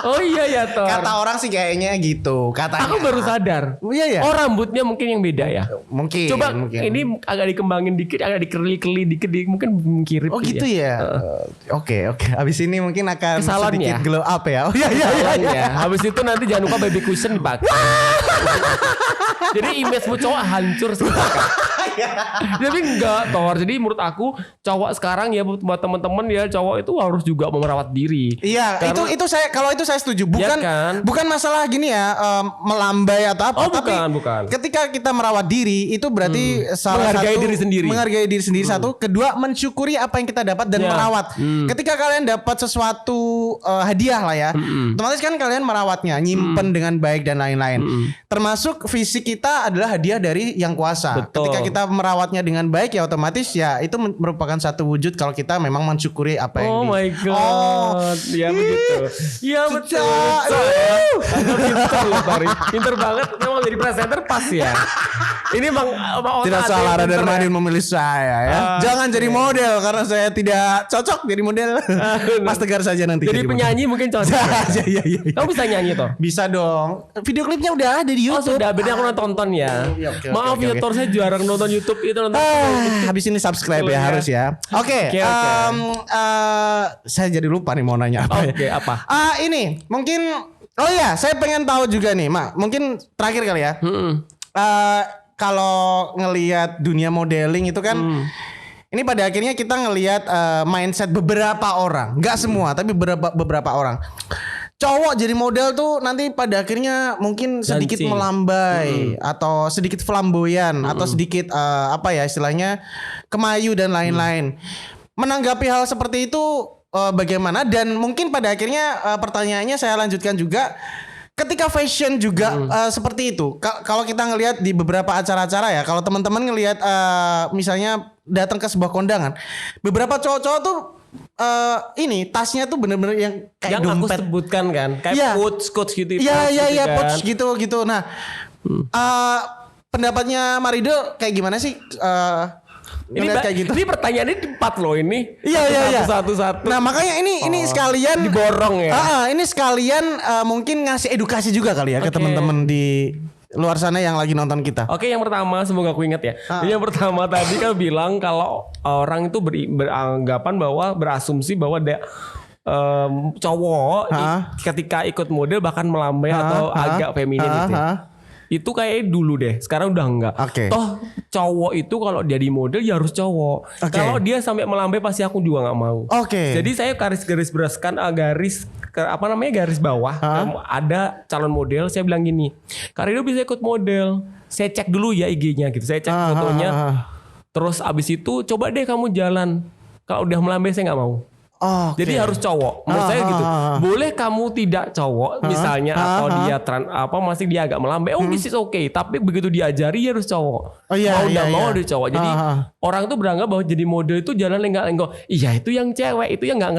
Oh iya ya Tor. Kata orang sih kayaknya gitu. Katanya. Aku baru sadar. Iya ya. Oh rambutnya mungkin yang beda ya. Mungkin. Coba ini agak dikembangin dikit, agak dikerli-kerli dikit, mungkin mirip. Oh gitu ya. Oke. Abis ini mungkin akan kesalahan sedikit ya? Glow up ya. Oh iya. Habis itu nanti jangan lupa baby cushion dipakai. Jadi image-mu cowok hancur sekarang. Tapi enggak Tor. Jadi menurut aku cowok sekarang ya buat teman-teman ya, cowok itu harus juga merawat diri. Iya, itu saya setuju. Bukan masalah gini ya, melambai atau apa. Oh, bukan. Ketika kita merawat diri itu berarti menghargai diri sendiri. Satu, kedua mensyukuri apa yang kita dapat dan merawat. Ketika kalian dapat sesuatu hadiah lah ya, otomatis kan kalian merawatnya, nyimpen dengan baik dan lain-lain. Termasuk fisik kita adalah hadiah dari Yang Kuasa. Betul. Ketika kita merawatnya dengan baik ya otomatis ya itu merupakan satu wujud kalau kita memang mensyukuri apa yang my God. Ya begitu. Iya betul. Pinter banget. Memang jadi presenter pas ya. Ini Bang tidak salah Radar Madiun memilih saya ya. Jangan jadi model karena saya tidak cocok jadi model. Mas Tegar saja nanti. Jadi penyanyi mungkin cocok. Iya. Kamu bisa nyanyi toh? Bisa dong. Video klipnya udah ada di YouTube. Oh sudah, beda aku nonton ya. Maaf ya Tor, saya jarang nonton YouTube itu habis ini subscribe ya harus ya. Oke. Saya jadi lupa nih mau nanya apa ya. Apa? Ini mungkin saya pengen tahu juga nih, Mak. Mungkin terakhir kali ya. Kalau ngelihat dunia modeling itu kan ini pada akhirnya kita ngelihat mindset beberapa orang, nggak semua tapi beberapa orang. Cowok jadi model tuh nanti pada akhirnya mungkin sedikit melambai atau sedikit flamboyan atau sedikit istilahnya kemayu dan lain-lain. Menanggapi hal seperti itu bagaimana? Dan mungkin pada akhirnya pertanyaannya saya lanjutkan juga. Ketika fashion juga seperti itu. Kalau kita ngelihat di beberapa acara-acara ya, kalau teman-teman ngelihat misalnya datang ke sebuah kondangan, beberapa cowok-cowok tuh ini tasnya tuh bener-bener yang kayak yang dompet. aku sebutkan kan, kayak coach gitu. Iya, kan. pouch gitu. Nah, pendapatnya Marido kayak gimana sih? Ini kayak gitu. Ini pertanyaannya tepat loh ini. Iya. Satu-satu. Nah makanya ini sekalian diborong ya. Ini sekalian mungkin ngasih edukasi juga kali ya ke teman-teman di luar sana yang lagi nonton kita. Oke, yang pertama semoga aku ingat ya. Yang pertama tadi kan bilang kalau orang itu beranggapan bahwa berasumsi bahwa cowok ketika ikut model bahkan melambai atau agak feminin gitu. Itu kayak dulu deh, sekarang udah enggak. Toh cowok itu kalau jadi model ya harus cowok. Kalau dia sampai melambai pasti aku juga nggak mau. Jadi saya garis beraskan garis bawah. Ada calon model, saya bilang gini, Karido bisa ikut model. Saya cek dulu ya IG-nya gitu, saya cek fotonya. Terus abis itu coba deh kamu jalan. Kalau udah melambai saya nggak mau. Jadi harus cowok. Menurut saya gitu. Boleh kamu tidak cowok misalnya atau dia masih dia agak melambai. This is okay. Tapi begitu diajari dia harus cowok. Mau dia cowok. Jadi orang tuh beranggap bahwa jadi model itu jalan lenggak-lenggok. Iya itu yang cewek, itu yang nggak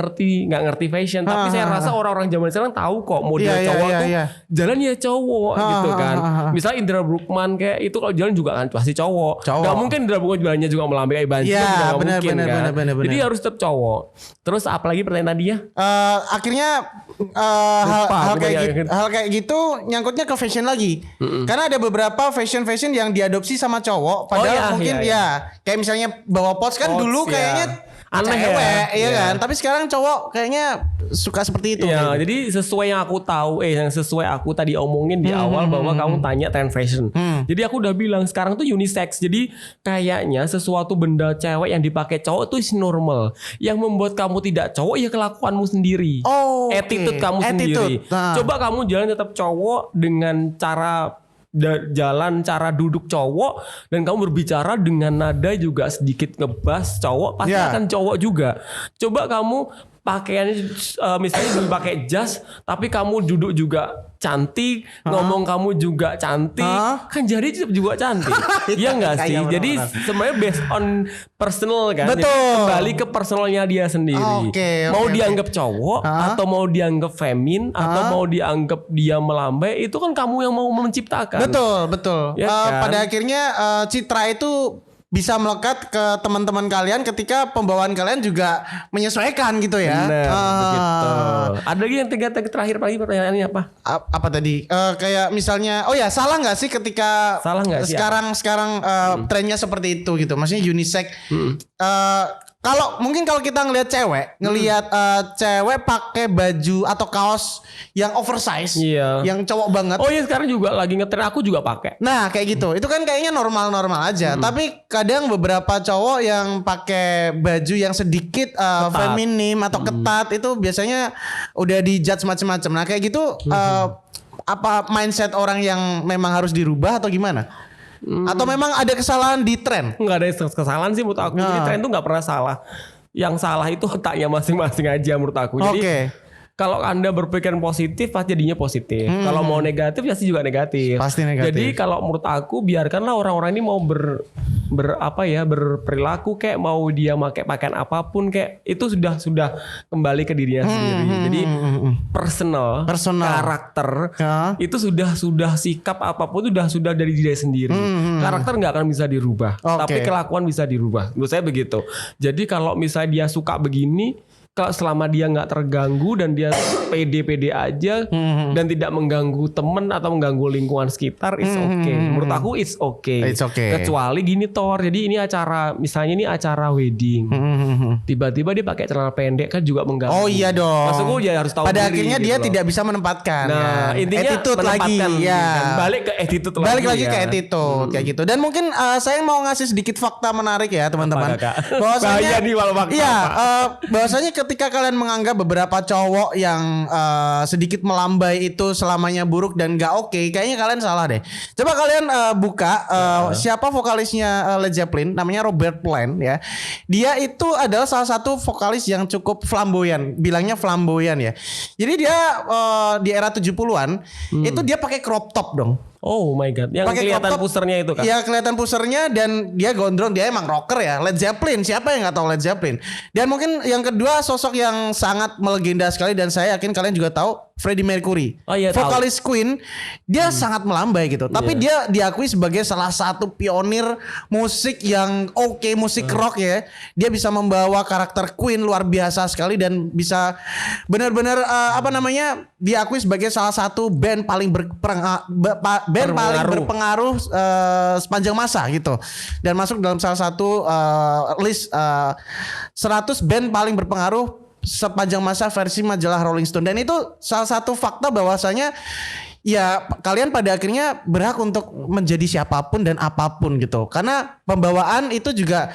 ngerti fashion. Tapi saya rasa orang-orang zaman sekarang tahu kok model cowok tuh jalan ya cowok gitu kan. Misalnya Indra Bruggman kayak itu kalau jalan juga kan pasti cowok. Gak mungkin Indra Bruggman jalannya juga melambai kayak Banci. Gak mungkin kan. Jadi harus tetap cowok. Terus apalagi pertanyaan tadi ya? Akhirnya hal kayak gitu nyangkutnya ke fashion lagi. Karena ada beberapa fashion yang diadopsi sama cowok. Padahal mungkin kayak misalnya bawa pouch kan dulu kayaknya aneh cewek, ya kan. Tapi sekarang cowok kayaknya suka seperti itu. Ya, jadi sesuai yang aku tahu, yang sesuai aku tadi omongin di awal bahwa kamu tanya trend fashion. Jadi aku udah bilang sekarang tuh unisex. Jadi kayaknya sesuatu benda cewek yang dipakai cowok tuh is normal. Yang membuat kamu tidak cowok ya kelakuanmu sendiri. Attitude kamu sendiri. Coba kamu jalan tetap cowok dengan cara cara duduk cowok dan kamu berbicara dengan nada juga sedikit ngebas cowok pasti akan cowok juga. Coba kamu pakaiannya misalnya pakai jas tapi kamu duduk juga cantik, ngomong kamu juga cantik, kan jadi juga cantik. Iya enggak sih? Jadi sebenarnya based on personal kan. Betul. Jadi kembali ke personalnya dia sendiri. Mau dianggap cowok atau mau dianggap femin atau mau dianggap dia melambai itu kan kamu yang mau menciptakan. Betul. Ya kan? Pada akhirnya citra itu bisa melekat ke teman-teman kalian ketika pembawaan kalian juga menyesuaikan gitu ya. Begitu. Ada lagi yang terakhir lagi pertanyaannya apa? Apa tadi? Kayak misalnya, salah nggak sih ketika sekarang trennya seperti itu gitu? Maksudnya unisex. Kalau kita ngelihat cewek, cewek pakai baju atau kaos yang oversize, yang cowok banget. Sekarang juga lagi ngetren, aku juga pakai. Nah, kayak gitu. Itu kan kayaknya normal-normal aja. Tapi kadang beberapa cowok yang pakai baju yang sedikit feminim atau ketat itu biasanya udah dijudge macam-macam. Nah, kayak gitu apa mindset orang yang memang harus dirubah atau gimana? Atau memang ada kesalahan di tren? Nggak ada kesalahan sih menurut aku. Jadi tren itu nggak pernah salah. Yang salah itu otaknya masing-masing aja menurut aku. Jadi kalau Anda berpikir positif pasti jadinya positif. Kalau mau negatif pasti juga negatif. Pasti negatif. Jadi kalau menurut aku biarkanlah orang-orang ini mau berperilaku kayak mau dia pakai pakaian apapun kayak itu sudah kembali ke dirinya sendiri. Jadi personal karakter itu sudah sikap apapun sudah dari diri sendiri. Karakter nggak akan bisa dirubah, tapi kelakuan bisa dirubah. Menurut saya begitu. Jadi kalau misalnya dia suka begini, kalau selama dia nggak terganggu dan dia pede-pede aja dan tidak mengganggu temen atau mengganggu lingkungan sekitar, it's okay. Menurut aku it's okay. Kecuali gini Thor, jadi ini acara wedding, tiba-tiba dia pakai celana pendek kan juga mengganggu. Oh iya dong. Maksudku ya harus tahu. Pada diri, akhirnya gitu dia loh. tidak bisa menempatkan. Nah intinya attitude lagi. Kan? Balik ke attitude lagi. Balik lagi ke attitude kayak gitu. Dan mungkin saya mau ngasih sedikit fakta menarik ya teman-teman. Bahwasanya bahwasanya ketika kalian menganggap beberapa cowok yang sedikit melambai itu selamanya buruk dan gak oke, kayaknya kalian salah deh. Coba kalian buka siapa vokalisnya Led Zeppelin, namanya Robert Plant ya. Dia itu adalah salah satu vokalis yang cukup flamboyan, bilangnya flamboyan ya. Jadi dia di era 70-an itu dia pakai crop top dong. Oh my god, yang Pakai kelihatan crop top, pusernya itu kan? Iya kelihatan pusernya dan dia gondrong, dia emang rocker ya. Led Zeppelin, siapa yang nggak tahu Led Zeppelin? Dan mungkin yang kedua sosok yang sangat melegenda sekali dan saya yakin kalian juga tahu, Freddie Mercury. Oh iya, vokalis Queen, dia sangat melambai gitu. Tapi dia diakui sebagai salah satu pionir musik yang musik rock ya. Dia bisa membawa karakter Queen luar biasa sekali dan bisa benar-benar diakui sebagai salah satu band paling berpengaruh sepanjang masa gitu. Dan masuk dalam salah satu list 100 band paling berpengaruh sepanjang masa versi majalah Rolling Stone. Dan itu salah satu fakta bahwasanya ya kalian pada akhirnya berhak untuk menjadi siapapun dan apapun gitu. Karena pembawaan itu juga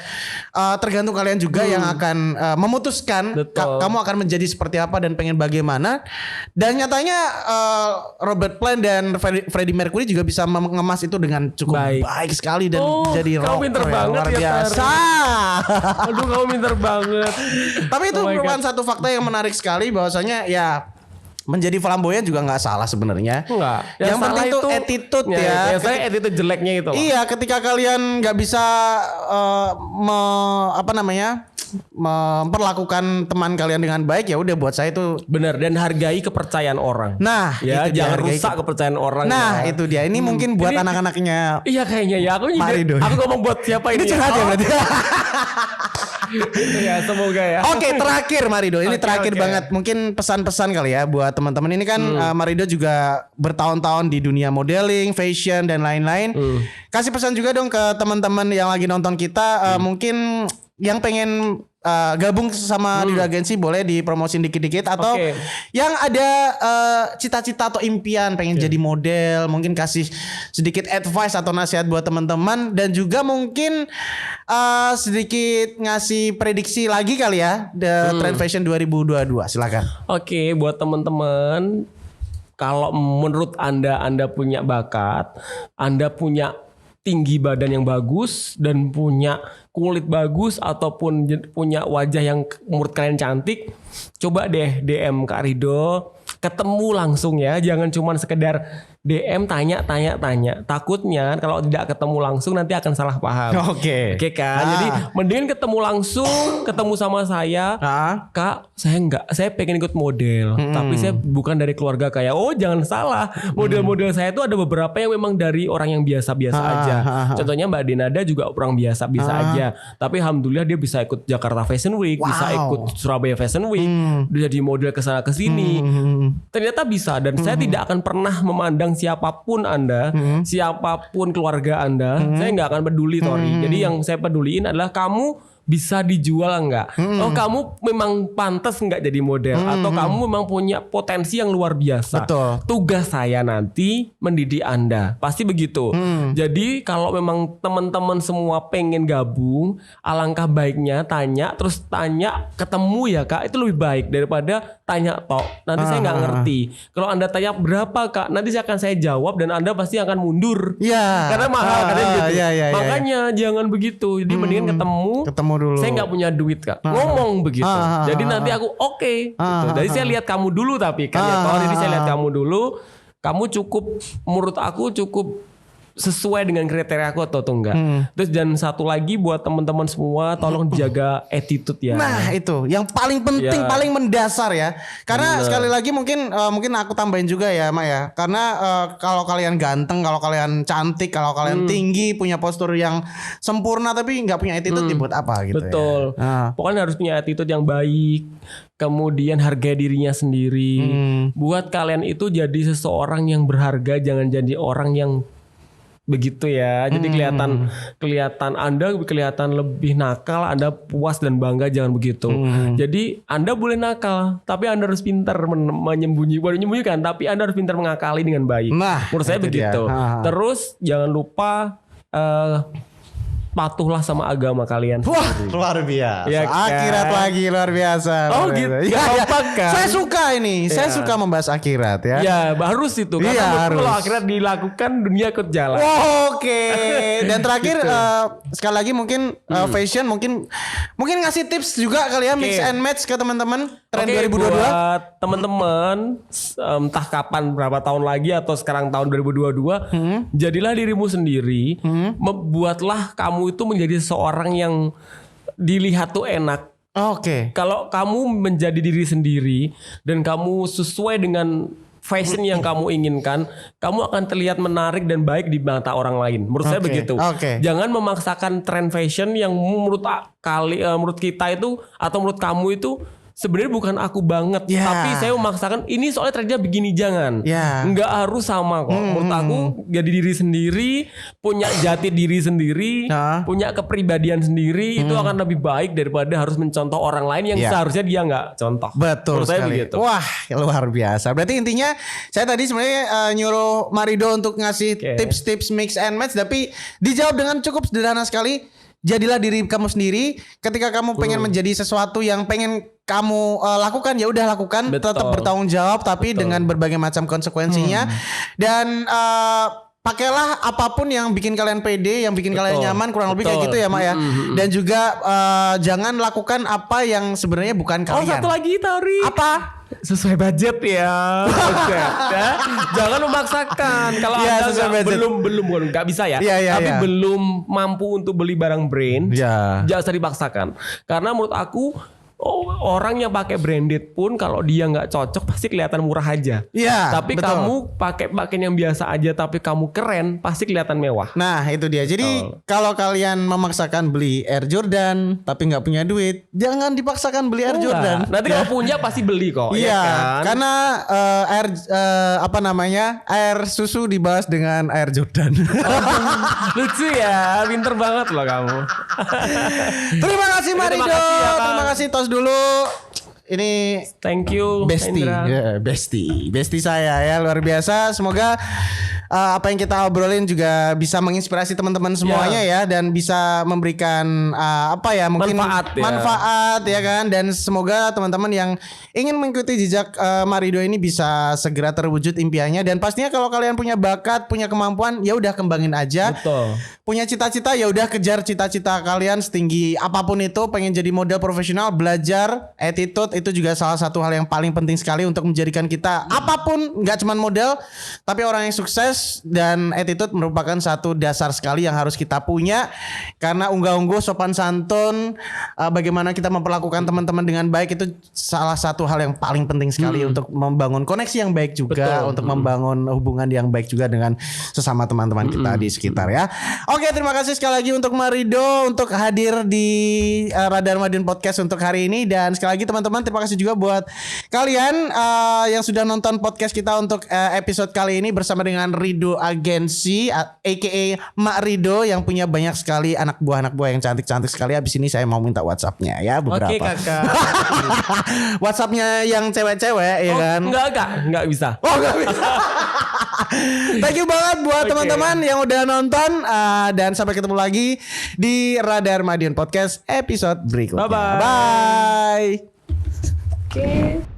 tergantung kalian juga yang akan memutuskan kamu akan menjadi seperti apa dan pengen bagaimana. Dan nyatanya Robert Plant dan Freddie Mercury juga bisa mengemas itu dengan cukup baik sekali dan jadi rocker luar biasa. Aduh, kamu pinter banget. Tapi itu merupakan satu fakta yang menarik sekali bahwasanya ya menjadi flamboyan juga nggak salah sebenarnya. Enggak. Yang penting itu attitude ya. Saya attitude jeleknya itu. Iya, ketika kalian nggak bisa memperlakukan teman kalian dengan baik, ya udah buat saya itu benar, dan hargai kepercayaan orang. Nah, ya itu jangan rusak kepercayaan orang. Nah, itu dia. Ini mungkin buat anak-anaknya. Iya kayaknya ya. Aku ngomong buat siapa ini? Ini curhat ya berarti. Ya semoga ya. Oke, terakhir Marido. Ini terakhir banget. Mungkin pesan-pesan kali ya buat teman-teman. Ini kan Marido juga bertahun-tahun di dunia modeling, fashion dan lain-lain. Kasih pesan juga dong ke teman-teman yang lagi nonton kita. Mungkin yang pengen gabung sama Rido Agency boleh dipromosin dikit-dikit, atau yang ada cita-cita atau impian pengen jadi model, mungkin kasih sedikit advice atau nasihat buat teman-teman, dan juga mungkin sedikit ngasih prediksi lagi kali ya Trend Fashion 2022. Silakan. Oke, buat teman-teman, kalau menurut Anda punya bakat, Anda punya tinggi badan yang bagus dan punya kulit bagus ataupun punya wajah yang menurut kalian cantik, coba deh DM Kak Rido, ketemu langsung ya, jangan cuma sekedar DM tanya. Takutnya kalau tidak ketemu langsung nanti akan salah paham. Oke kan? Jadi mendingan ketemu langsung, ketemu sama saya. Kak, saya pengen ikut model, tapi saya bukan dari keluarga kaya. Oh, jangan salah. Model-model saya itu ada beberapa yang memang dari orang yang biasa-biasa aja. Contohnya Mbak Denada juga orang biasa-biasa aja. Tapi alhamdulillah dia bisa ikut Jakarta Fashion Week, bisa ikut Surabaya Fashion Week, dia jadi model kesana kesini. Ternyata bisa, dan saya tidak akan pernah memandang siapapun Anda, siapapun keluarga Anda, saya nggak akan peduli, Tori. Jadi yang saya peduliin adalah kamu bisa dijual nggak? Oh, kamu memang pantas nggak jadi model, atau kamu memang punya potensi yang luar biasa. Betul. Tugas saya nanti mendidik Anda, pasti begitu. Jadi kalau memang teman-teman semua pengen gabung, alangkah baiknya tanya ketemu ya Kak, itu lebih baik daripada tanya tok. Nanti saya nggak ngerti. Kalau Anda tanya berapa Kak, nanti saya jawab dan Anda pasti akan mundur. Karena mahal katanya gitu. Makanya jangan begitu. Jadi mendingan ketemu dulu. Saya nggak punya duit Kak, ngomong begitu. Jadi nanti aku gitu. Jadi saya lihat kamu dulu, tapi kan jadi saya lihat kamu dulu. Kamu cukup, menurut aku cukup sesuai dengan kriteria aku atau enggak. Terus dan satu lagi buat teman-teman semua, tolong jaga attitude ya. Nah itu yang paling penting, paling mendasar ya. Karena sekali lagi mungkin aku tambahin juga ya Ma ya. Karena kalau kalian ganteng, kalau kalian cantik, kalau kalian tinggi, punya postur yang sempurna tapi nggak punya attitude, buat apa gitu. Betul. Ya. Pokoknya harus punya attitude yang baik. Kemudian harga dirinya sendiri. Buat kalian itu jadi seseorang yang berharga, jangan jadi orang yang begitu ya. Jadi kelihatan Anda kelihatan lebih nakal, Anda puas dan bangga, jangan begitu. Jadi Anda boleh nakal, tapi Anda harus pintar menyembunyikan, tapi Anda harus pintar mengakali dengan baik. Menurut saya begitu. Terus jangan lupa patuhlah sama agama kalian. Wah, luar biasa. Ya, kan? Akhirat lagi luar biasa. Oh gitu. Ya, Kan? Saya suka ini. Saya suka membahas akhirat ya. Ya harus itu. Karena harus. kalau akhirat dilakukan dunia ikut jalan. Oke. Dan terakhir sekali lagi mungkin fashion mungkin ngasih tips juga kali ya mix and match ke teman-teman tren 2022. Buat teman-teman entah kapan berapa tahun lagi atau sekarang tahun 2022, jadilah dirimu sendiri, buatlah kamu itu menjadi seorang yang dilihat tuh enak. Oke. Kalau kamu menjadi diri sendiri dan kamu sesuai dengan fashion yang kamu inginkan, kamu akan terlihat menarik dan baik di mata orang lain. Menurut saya begitu. Jangan memaksakan tren fashion yang menurut kita itu atau menurut kamu itu sebenarnya bukan aku banget, tapi saya memaksakan ini soalnya trennya begini, jangan. Nggak harus sama kok. Menurut aku jadi diri sendiri, punya jati diri sendiri, punya kepribadian sendiri, itu akan lebih baik daripada harus mencontoh orang lain yang seharusnya dia nggak contoh. Betul sekali. Begitu. Wah, luar biasa. Berarti intinya saya tadi sebenarnya nyuruh Marido untuk ngasih tips-tips mix and match, tapi dijawab dengan cukup sederhana sekali. Jadilah diri kamu sendiri. Ketika kamu pengen menjadi sesuatu yang pengen kamu lakukan, ya udah lakukan. Tetap bertanggung jawab, tapi dengan berbagai macam konsekuensinya. Dan pakailah apapun yang bikin kalian pede, yang bikin kalian nyaman, kurang lebih kayak gitu ya, Mak ya. Dan juga jangan lakukan apa yang sebenarnya bukan kalian. Satu lagi Tauri. Apa? Sesuai budget ya. Jangan memaksakan. Kalau Anda belum nggak bisa ya. Tapi belum mampu untuk beli barang brand, jangan usah dipaksakan. Karena menurut aku orang yang pakai branded pun kalau dia nggak cocok pasti kelihatan murah aja. Tapi kamu pakai pakaian yang biasa aja tapi kamu keren pasti kelihatan mewah. Nah itu dia. Jadi kalau kalian memaksakan beli Air Jordan tapi nggak punya duit, jangan dipaksakan beli Air Jordan. Nanti kalau punya pasti beli kok. Iya. Kan? Karena air susu dibahas dengan Air Jordan. Lucu ya, pinter banget loh kamu. Terima kasih Marido. Terima kasih Tos dulu. Ini thank you bestie saya ya, luar biasa. Semoga apa yang kita obrolin juga bisa menginspirasi teman-teman semuanya ya, dan bisa memberikan mungkin manfaat ya kan. Dan semoga teman-teman yang ingin mengikuti jejak Marido ini bisa segera terwujud impiannya. Dan pastinya kalau kalian punya bakat, punya kemampuan, ya udah kembangin aja. Punya cita-cita, ya udah kejar cita-cita kalian setinggi apapun itu. Pengen jadi model profesional, belajar attitude itu juga salah satu hal yang paling penting sekali untuk menjadikan kita apapun, nggak cuma model tapi orang yang sukses. Dan attitude merupakan satu dasar sekali yang harus kita punya, karena unggah-ungguh, sopan santun, bagaimana kita memperlakukan teman-teman dengan baik itu salah satu hal yang paling penting sekali untuk membangun koneksi yang baik juga. Untuk membangun hubungan yang baik juga dengan sesama teman-teman kita di sekitar ya. Oke, terima kasih sekali lagi untuk Marido untuk hadir di Radar Madiun Podcast untuk hari ini. Dan sekali lagi teman-teman, terima kasih juga buat kalian yang sudah nonton podcast kita untuk episode kali ini bersama dengan Rido Agensi aka Mak Rido yang punya banyak sekali anak buah yang cantik-cantik sekali. Abis ini saya mau minta WhatsApp-nya ya beberapa. Oke kakak. WhatsApp-nya yang cewek-cewek ya kan? Enggak bisa. Enggak bisa. Thank you banget buat teman-teman yang udah nonton, dan sampai ketemu lagi di Radar Madiun Podcast episode berikutnya. Bye. Bye.